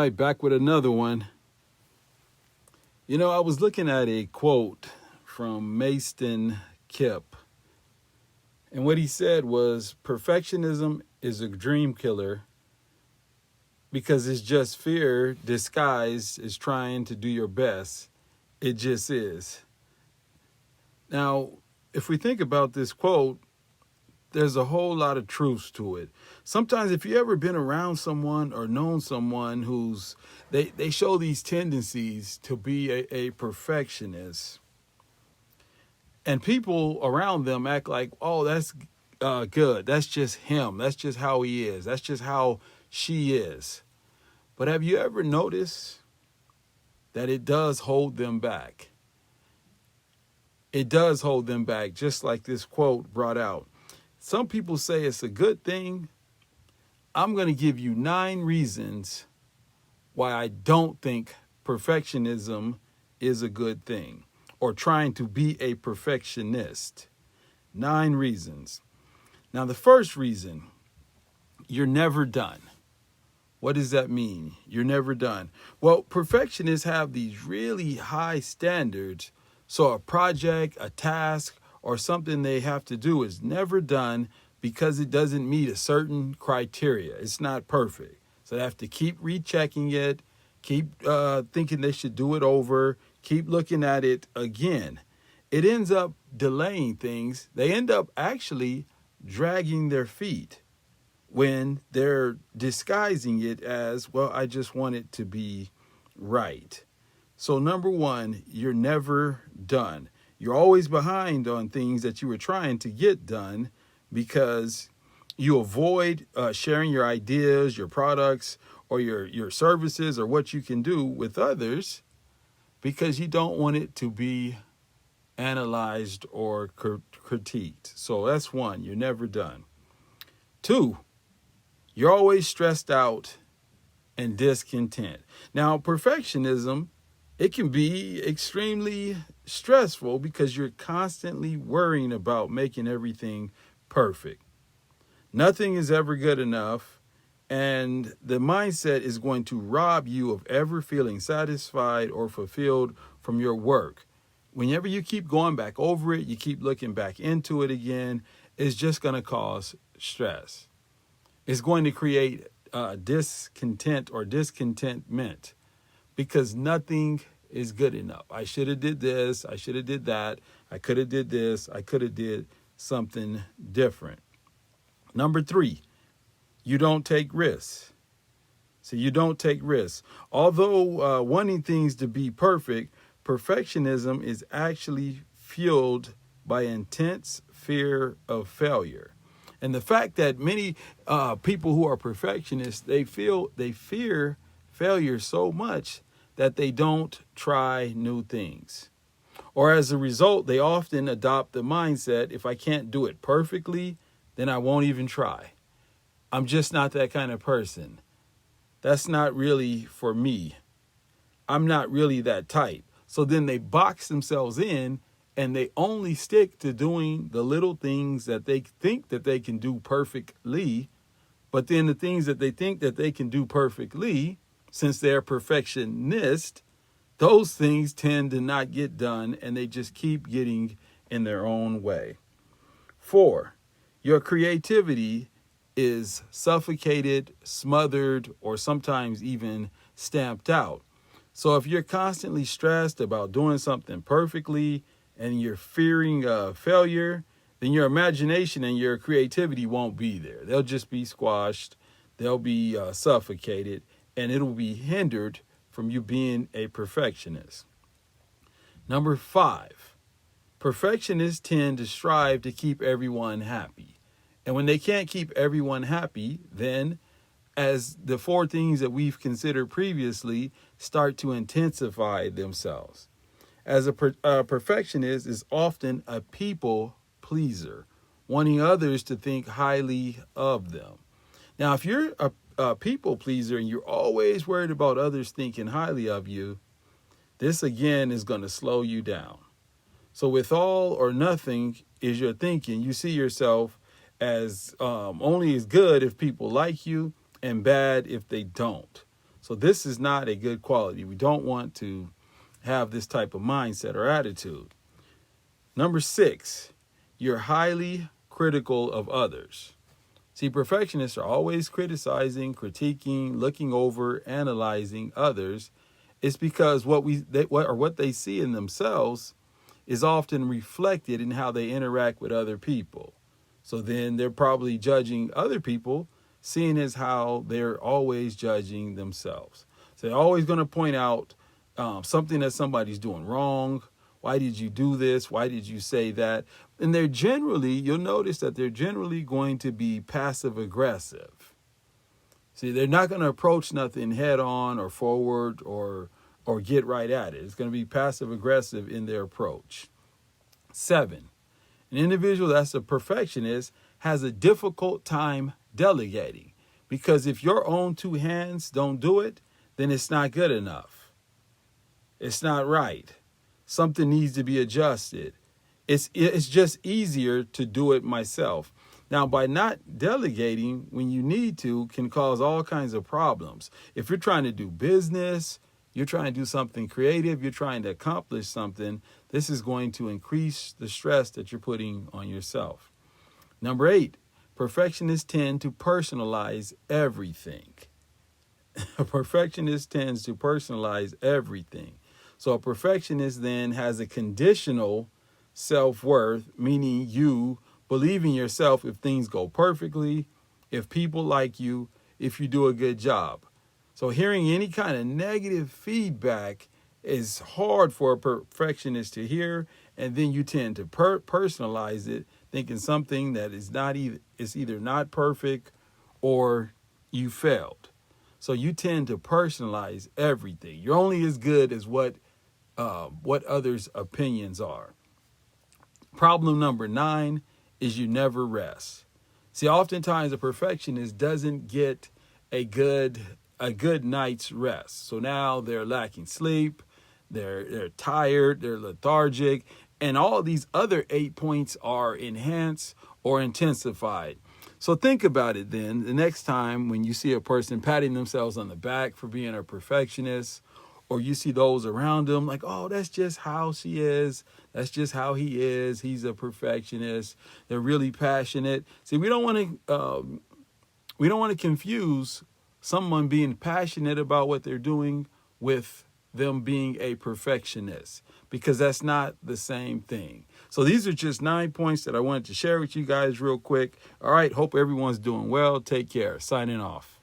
right, back with another one. I was looking at a quote from Maston Kipp, and what he said was perfectionism is a dream killer because it's just fear disguised as trying to do your best. It just is. Now, if we think about this quote, there's a whole lot of truth to it. Sometimes if you ever been around someone or known someone who's they show these tendencies to be a perfectionist, and people around them act like, oh, that's good. That's just him. That's just how he is. That's just how she is. But have you ever noticed that it does hold them back? It does hold them back, just like this quote brought out. Some people say it's a good thing. I'm going to give you 9 reasons why I don't think perfectionism is a good thing, or trying to be a perfectionist. 9 reasons. Now, the first reason, you're never done. What does that mean? You're never done. Well, perfectionists have these really high standards. So a project, a task, or something they have to do is never done because it doesn't meet a certain criteria. It's not perfect. So they have to keep rechecking it, keep thinking they should do it over, keep looking at it again. It ends up delaying things. They end up actually dragging their feet when they're disguising it as, well, I just want it to be right. So number 1, you're never done. You're always behind on things that you were trying to get done because you avoid sharing your ideas, your products, or your services, or what you can do with others because you don't want it to be analyzed or critiqued. So that's 1, you're never done. 2, you're always stressed out and discontent. Now, perfectionism, it can be extremely stressful because you're constantly worrying about making everything perfect. Nothing is ever good enough, and the mindset is going to rob you of ever feeling satisfied or fulfilled from your work. Whenever you keep going back over it, you keep looking back into it again, it's just going to cause stress. It's going to create discontent or discontentment because nothing is good enough. I should have did this. I should have did that. I could have did this. I could have did something different. Number 3, you don't take risks. So you don't take risks. Although wanting things to be perfect, perfectionism is actually fueled by intense fear of failure. And the fact that many people who are perfectionists, they fear failure so much that they don't try new things. Or as a result, they often adopt the mindset, if I can't do it perfectly, then I won't even try. I'm just not that kind of person. That's not really for me. I'm not really that type. So then they box themselves in and they only stick to doing the little things that they think that they can do perfectly. But then the things that they think that they can do perfectly, since they're perfectionist, those things tend to not get done and they just keep getting in their own way. 4, your creativity is suffocated, smothered, or sometimes even stamped out. So if you're constantly stressed about doing something perfectly and you're fearing failure, then your imagination and your creativity won't be there. They'll just be squashed. They'll be suffocated, and it'll be hindered from you being a perfectionist. Number 5, perfectionists tend to strive to keep everyone happy. And when they can't keep everyone happy, then as the 4 things that we've considered previously start to intensify themselves. As a perfectionist is often a people pleaser, wanting others to think highly of them. Now, if you're a people pleaser and you're always worried about others thinking highly of you, this again is going to slow you down. So with all or nothing is your thinking, you see yourself as only as good if people like you and bad if they don't. So this is not a good quality. We don't want to have this type of mindset or attitude. Number 6, you're highly critical of others. See, perfectionists are always criticizing, critiquing, looking over, analyzing others. It's because what they see in themselves is often reflected in how they interact with other people. So then they're probably judging other people, seeing as how they're always judging themselves. So they're always going to point out something that somebody's doing wrong. Why did you do this? Why did you say that? And you'll notice that they're generally going to be passive aggressive. See, they're not going to approach nothing head on or forward or get right at it. It's going to be passive aggressive in their approach. 7, an individual that's a perfectionist has a difficult time delegating, because if your own 2 hands don't do it, then it's not good enough. It's not right. Something needs to be adjusted. It's just easier to do it myself. Now, by not delegating when you need to can cause all kinds of problems. If you're trying to do business, you're trying to do something creative, you're trying to accomplish something, this is going to increase the stress that you're putting on yourself. Number 8, perfectionists tend to personalize everything. A perfectionist tends to personalize everything. So a perfectionist then has a conditional self-worth, meaning you believe in yourself if things go perfectly, if people like you, if you do a good job. So hearing any kind of negative feedback is hard for a perfectionist to hear, and then you tend to personalize it, thinking something that is either not perfect or you failed. So you tend to personalize everything. You're only as good as what others' opinions are. Problem number 9 is you never rest. See, oftentimes a perfectionist doesn't get a good night's rest. So now they're lacking sleep, they're tired, they're lethargic, and all these other 8 points are enhanced or intensified. So think about it then. The next time when you see a person patting themselves on the back for being a perfectionist, or you see those around them like, oh, that's just how she is. That's just how he is. He's a perfectionist. They're really passionate. See, we don't want to confuse someone being passionate about what they're doing with them being a perfectionist, because that's not the same thing. So these are just 9 points that I wanted to share with you guys real quick. All right. Hope everyone's doing well. Take care. Signing off.